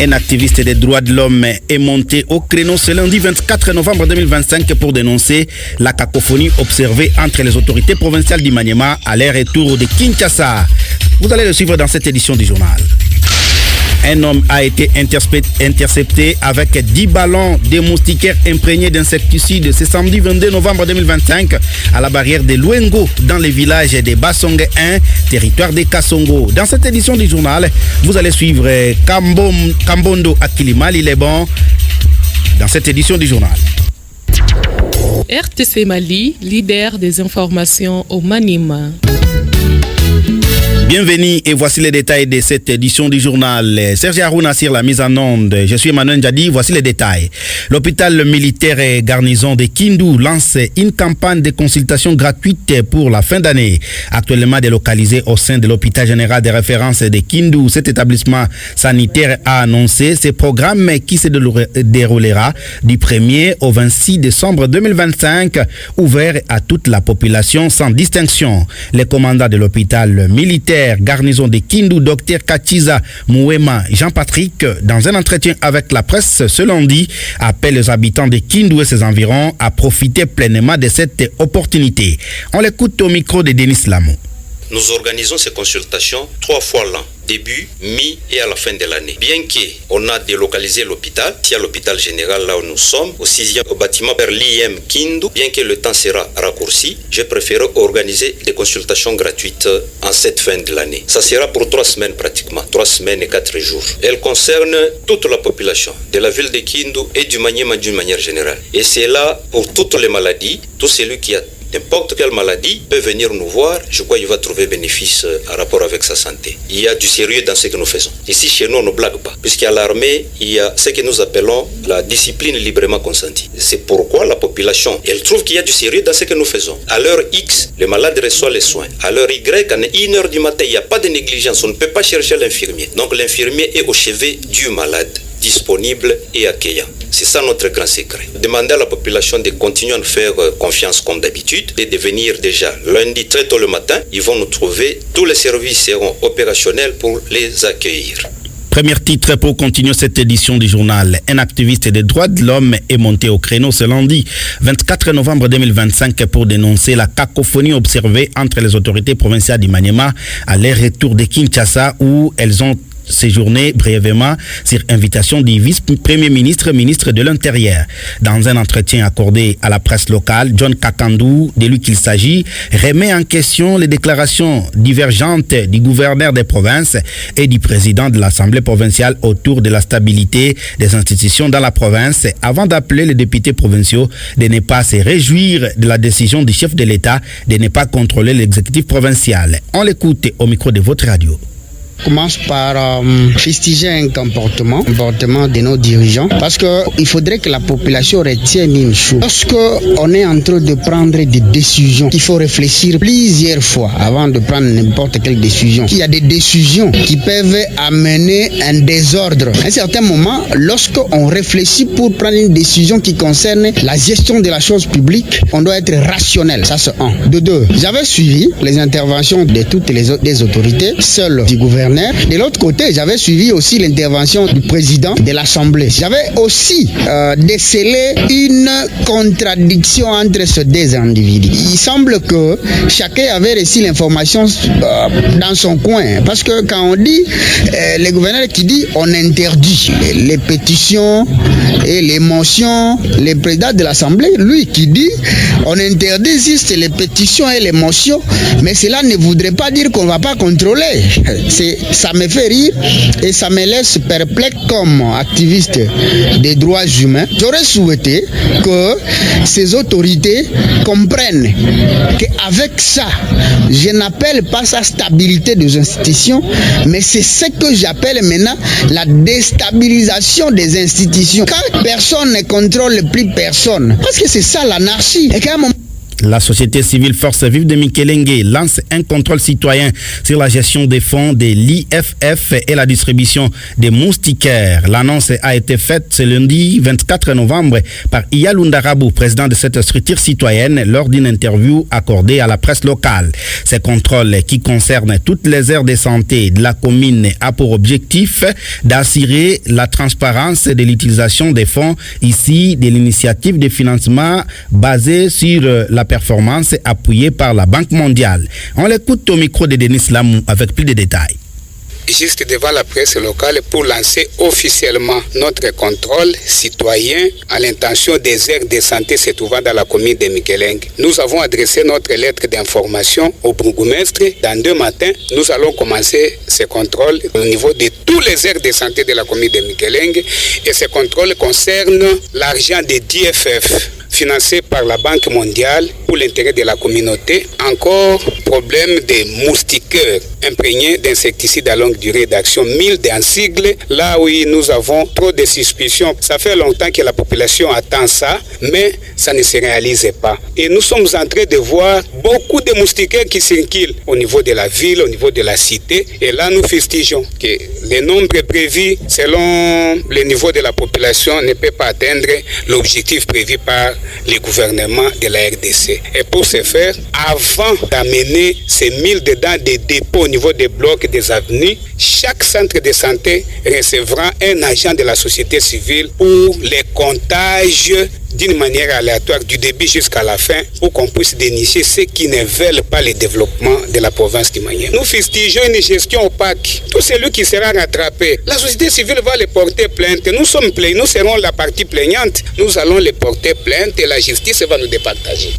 Un activiste des droits de l'homme est monté au créneau ce lundi 24 novembre 2025 pour dénoncer la cacophonie observée entre les autorités provinciales du Maniema à leur retour de Kinshasa. Vous allez le suivre dans cette édition du journal. Un homme a été intercepté avec 10 ballons de moustiquaires imprégnés d'insecticides ce samedi 22 novembre 2025 à la barrière de Luengo dans le village de Basongue 1, territoire de Kasongo. Dans cette édition du journal, vous allez suivre Kambondo Akilimal, il est bon dans cette édition du journal. RTC Mali, leader des informations au Maniema. Bienvenue et voici les détails de cette édition du journal. Serge Harouna sur la mise en onde. Je suis Emmanuel Ndiadi, voici les détails. L'hôpital militaire et garnison de Kindu lance une campagne de consultation gratuite pour la fin d'année. Actuellement délocalisé au sein de l'hôpital général de référence de Kindu, cet établissement sanitaire a annoncé ce programme qui se déroulera du 1er au 26 décembre 2025, ouvert à toute la population sans distinction. Le commandant de l'hôpital militaire garnison de Kindu, Dr Kachiza Mouema Jean-Patrick, dans un entretien avec la presse ce lundi, appelle les habitants de Kindu et ses environs à profiter pleinement de cette opportunité. On l'écoute au micro de Denis Lamou. Nous organisons ces consultations 3 fois l'an, début, mi et à la fin de l'année. Bien qu'on a délocalisé l'hôpital, ici à l'hôpital général là où nous sommes, au 6e au bâtiment vers l'IM Kindu, bien que le temps sera raccourci, j'ai préféré organiser des consultations gratuites en cette fin de l'année. Ça sera pour 3 semaines pratiquement, 3 semaines et 4 jours. Elle concerne toute la population de la ville de Kindu et du Maniema d'une manière générale. Et c'est là pour toutes les maladies, tout celui qui a n'importe quelle maladie peut venir nous voir, je crois qu'il va trouver bénéfice en rapport avec sa santé. Il y a du sérieux dans ce que nous faisons. Ici, chez nous, on ne blague pas. Puisqu'à l'armée, il y a ce que nous appelons la discipline librement consentie. C'est pourquoi la population, elle trouve qu'il y a du sérieux dans ce que nous faisons. À l'heure X, le malade reçoit les soins. À l'heure Y, à 1h du matin, il n'y a pas de négligence. On ne peut pas chercher l'infirmier. Donc l'infirmier est au chevet du malade, disponible et accueillant. C'est ça notre grand secret. Demander à la population de continuer à nous faire confiance comme d'habitude et de venir déjà lundi très tôt le matin. Ils vont nous trouver. Tous les services seront opérationnels pour les accueillir. Premier titre pour continuer cette édition du journal. Un activiste des droits de l'homme est monté au créneau ce lundi 24 novembre 2025 pour dénoncer la cacophonie observée entre les autorités provinciales du Maniema à leur retour de Kinshasa où elles ont séjourné brièvement sur invitation du vice-premier ministre, ministre de l'Intérieur. Dans un entretien accordé à la presse locale, John Kakandou, de lui qu'il s'agit, remet en question les déclarations divergentes du gouverneur des provinces et du président de l'Assemblée provinciale autour de la stabilité des institutions dans la province avant d'appeler les députés provinciaux de ne pas se réjouir de la décision du chef de l'État de ne pas contrôler l'exécutif provincial. On l'écoute au micro de votre radio. Commence par fustiger un comportement de nos dirigeants parce qu'il faudrait que la population retienne une chose. Lorsqu'on est en train de prendre des décisions, il faut réfléchir plusieurs fois avant de prendre n'importe quelle décision. Il y a des décisions qui peuvent amener un désordre. À un certain moment, lorsqu'on réfléchit pour prendre une décision qui concerne la gestion de la chose publique, on doit être rationnel. Ça c'est un. De deux, j'avais suivi les interventions de toutes les autorités, seules du gouvernement. De l'autre côté, j'avais suivi aussi l'intervention du président de l'Assemblée. J'avais aussi décelé une contradiction entre ces deux individus. Il semble que chacun avait reçu l'information dans son coin. Parce que quand on dit, le gouverneur qui dit on interdit les pétitions et les motions, le président de l'Assemblée, lui qui dit on interdit juste les pétitions et les motions, mais cela ne voudrait pas dire qu'on ne va pas contrôler. Ça me fait rire et ça me laisse perplexe comme activiste des droits humains. J'aurais souhaité que ces autorités comprennent qu'avec ça, je n'appelle pas ça stabilité des institutions, mais c'est ce que j'appelle maintenant la déstabilisation des institutions. Quand personne ne contrôle plus personne, parce que c'est ça l'anarchie. Et qu'à un moment La société civile Force Vive de Mikelenge lance un contrôle citoyen sur la gestion des fonds de l'IFF et la distribution des moustiquaires. L'annonce a été faite ce lundi 24 novembre par Iyalou Ndarabou, président de cette structure citoyenne, lors d'une interview accordée à la presse locale. Ces contrôles qui concernent toutes les aires de santé de la commune a pour objectif d'assurer la transparence de l'utilisation des fonds ici de l'initiative de financement basée sur la performance appuyée par la Banque mondiale. On l'écoute au micro de Denis Lamou avec plus de détails. Juste devant la presse locale pour lancer officiellement notre contrôle citoyen à l'intention des aires de santé se trouvant dans la commune de Mikelenge. Nous avons adressé notre lettre d'information au bourgmestre. Dans 2 matins, nous allons commencer ce contrôle au niveau de tous les aires de santé de la commune de Mikelenge. Et ce contrôle concerne l'argent des DFF financé par la Banque mondiale pour l'intérêt de la communauté. Encore problème des moustiquaires imprégnés d'insecticides à longue durée d'action, 1000 d'un sigle. Là où nous avons trop de suspicions. Ça fait longtemps que la population attend ça, mais ça ne se réalise pas. Et nous sommes en train de voir beaucoup de moustiquaires qui circulent au niveau de la ville, au niveau de la cité. Et là, nous fustigeons que les nombres prévus selon le niveau de la population ne peut pas atteindre l'objectif prévu par le gouvernement de la RDC. Et pour ce faire, avant d'amener ces 1000 dedans des dépôts au niveau des blocs des avenues, chaque centre de santé recevra un agent de la société civile pour les comptages d'une manière aléatoire du début jusqu'à la fin pour qu'on puisse dénicher ceux qui ne veulent pas le développement de la province du Maniema. Nous fustigeons une gestion opaque. Tout celui qui sera rattrapé, la société civile va le porter plainte. Nous sommes plaignants, nous serons la partie plaignante. Nous allons le porter plainte et la justice va nous départager.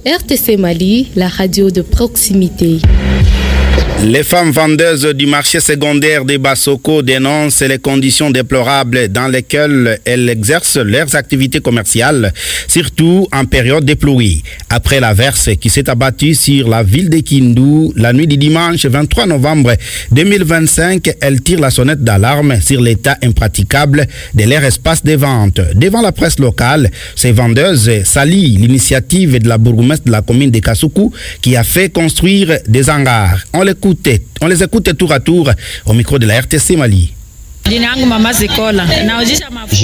RTC Mali, la radio de proximité. Les femmes vendeuses du marché secondaire de Bassoko dénoncent les conditions déplorables dans lesquelles elles exercent leurs activités commerciales, surtout en période de pluie. Après l'averse qui s'est abattue sur la ville de Kindu la nuit du dimanche 23 novembre 2025, elles tirent la sonnette d'alarme sur l'état impraticable de leur espace de vente. Devant la presse locale, ces vendeuses salient l'initiative de la bourgmestre de la commune de Kasuku qui a fait construire des hangars. On les écoute tour à tour au micro de la RTC Mali. Je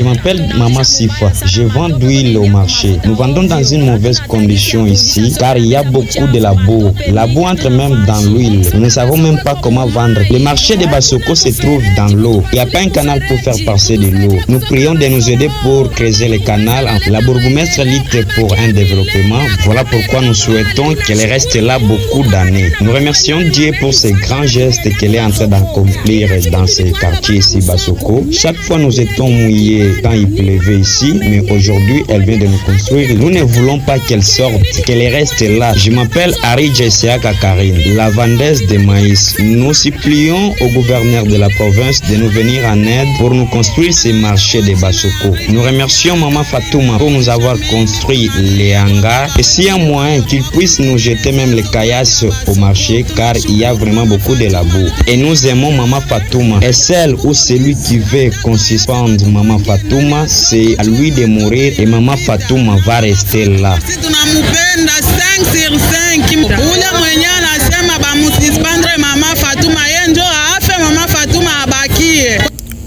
m'appelle Maman Sifa, je vends d'huile au marché. Nous vendons dans une mauvaise condition ici car il y a beaucoup de la boue. La boue entre même dans l'huile. Nous ne savons même pas comment vendre. Le marché de Bassoko se trouve dans l'eau. Il n'y a pas un canal pour faire passer de l'eau. Nous prions de nous aider pour creuser le canal. La bourgmestre lutte pour un développement. Voilà pourquoi nous souhaitons qu'elle reste là beaucoup d'années. Nous remercions Dieu pour ces grands gestes qu'elle est en train d'accomplir dans ces quartiers ici. Bassoko. Chaque fois nous étions mouillés quand il pleuvait ici, mais aujourd'hui elle vient de nous construire. Nous ne voulons pas qu'elle sorte, qu'elle reste là. Je m'appelle Ari Jessiaka Karine, la vendeuse de maïs. Nous supplions au gouverneur de la province de nous venir en aide pour nous construire ces marchés de Bassoko. Nous remercions Maman Fatouma pour nous avoir construit les hangars et s'il y a moyen qu'il puisse nous jeter même les caillasses au marché car il y a vraiment beaucoup de la boue. Et nous aimons Maman Fatouma et celle où celui qui veut qu'on suspende Maman Fatouma, c'est à lui de mourir et Maman Fatouma va rester là.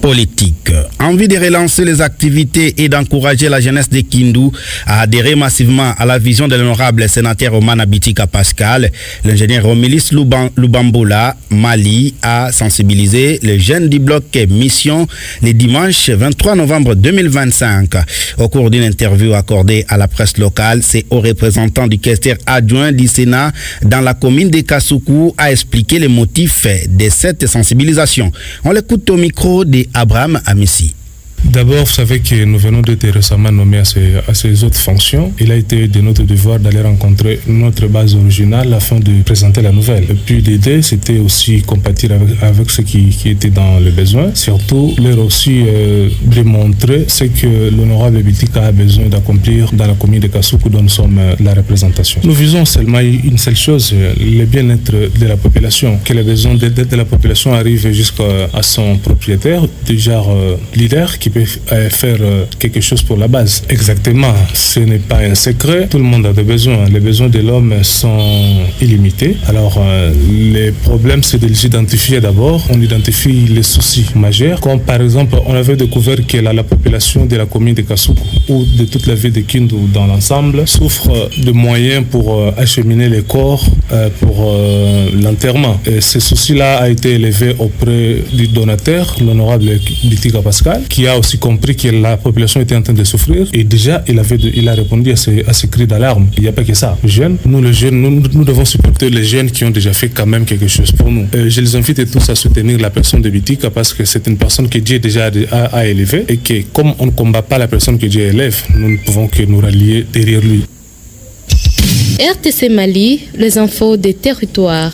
Politique. Envie de relancer les activités et d'encourager la jeunesse de Kindu à adhérer massivement à la vision de l'honorable sénateur Omana Bitika Pascal, l'ingénieur Romilis Lubamboula, Mali, a sensibilisé les jeunes du bloc Mission le dimanche 23 novembre 2025. Au cours d'une interview accordée à la presse locale, c'est au représentant du questeur adjoint du Sénat dans la commune de Kasuku a expliqué les motifs de cette sensibilisation. On l'écoute au micro de Abraham Amissi. D'abord, vous savez que nous venons d'être récemment nommés à ces autres fonctions. Il a été de notre devoir d'aller rencontrer notre base originale afin de présenter la nouvelle. Et puis l'idée, c'était aussi compatir avec ceux qui étaient dans le besoin. Surtout, leur aussi démontrer ce que l'honorable Bitika a besoin d'accomplir dans la commune de Kasuku dont nous sommes la représentation. Nous visons seulement une seule chose, le bien-être de la population. Que les besoins de la population arrivent jusqu'à son propriétaire, du genre leader, qui peut peut faire quelque chose pour la base. Exactement, ce n'est pas un secret. Tout le monde a des besoins. Les besoins de l'homme sont illimités. Alors, les problèmes, c'est de les identifier d'abord. On identifie les soucis majeurs, comme par exemple, on avait découvert que la population de la commune de Kasuku ou de toute la ville de Kindu dans l'ensemble souffre de moyens pour acheminer les corps pour l'enterrement. Et ce souci-là a été élevé auprès du donateur, l'honorable Bitika Pascal, qui a aussi compris que la population était en train de souffrir et déjà il a répondu à ces cris d'alarme. Il n'y a pas que ça. Les jeunes, nous devons supporter les jeunes qui ont déjà fait quand même quelque chose pour nous. Je les invite tous à soutenir la personne de Bitika parce que c'est une personne que Dieu déjà a élevée et que comme on ne combat pas la personne que Dieu élève, nous ne pouvons que nous rallier derrière lui. RTC Mali, les infos des territoires.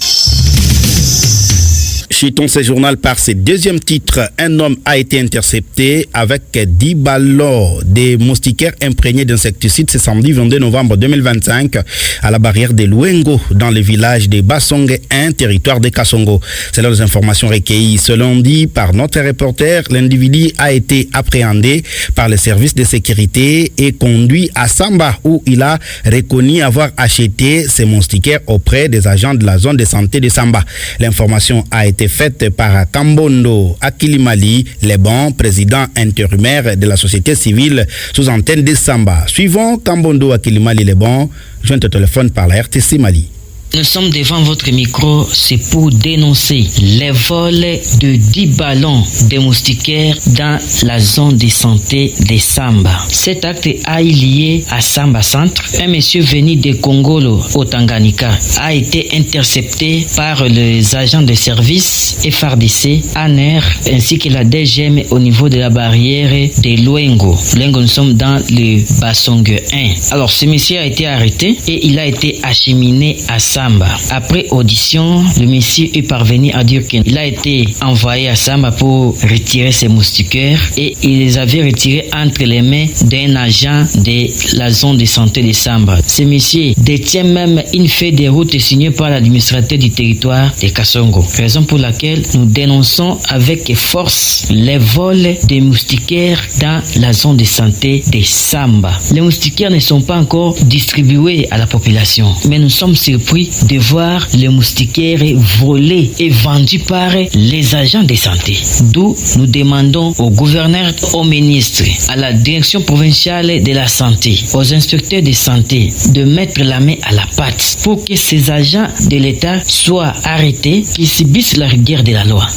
Chitons ce journal par ses deuxième titre. Un homme a été intercepté avec 10 ballons des moustiquaires imprégnés d'insecticides ce samedi 22 novembre 2025 à la barrière de Luengo dans le village de Basongue 1, territoire de Kasongo. Selon les informations recueillies ce lundi par notre reporter, l'individu a été appréhendé par les services de sécurité et conduit à Samba où il a reconnu avoir acheté ces moustiquaires auprès des agents de la zone de santé de Samba. L'information a été faite par Kambondo Akilimali Lebon, président intérimaire de la société civile sous antenne de Samba. Suivant Kambondo Akilimali Lebon, joint au téléphone par la RTC Mali. Nous sommes devant votre micro, c'est pour dénoncer les vols de 10 ballons de moustiquaires dans la zone de santé de Samba. Cet acte a eu lié à Samba Centre. Un monsieur venu de Kongolo au Tanganyika a été intercepté par les agents de service FRDC, ANER ainsi que la DGM au niveau de la barrière de Luengo. Luengo, nous sommes dans le Basongue 1. Alors, ce monsieur a été arrêté et il a été acheminé à Samba. Après audition, le monsieur est parvenu à dire qu'il a été envoyé à Samba pour retirer ses moustiquaires et il les avait retirés entre les mains d'un agent de la zone de santé de Samba. Ce monsieur détient même une feuille de route signée par l'administrateur du territoire de Kasongo. Raison pour laquelle nous dénonçons avec force les vols des moustiquaires dans la zone de santé de Samba. Les moustiquaires ne sont pas encore distribués à la population, mais nous sommes surpris de voir les moustiquaires volés et vendus par les agents de santé. D'où nous demandons au gouverneur, au ministre, à la direction provinciale de la santé, aux inspecteurs de santé de mettre la main à la pâte pour que ces agents de l'État soient arrêtés, qu'ils subissent la rigueur de la loi.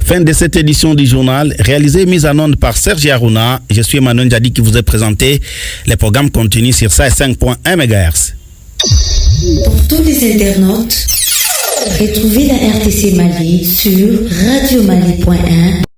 Fin de cette édition du journal, réalisée et mise en onde par Serge Aruna. Je suis Emmanuel Jadi qui vous ai présenté. Les programmes continuent sur 5.1 MHz. Pour tous les internautes, retrouvez la RTC Mali sur radiomali.1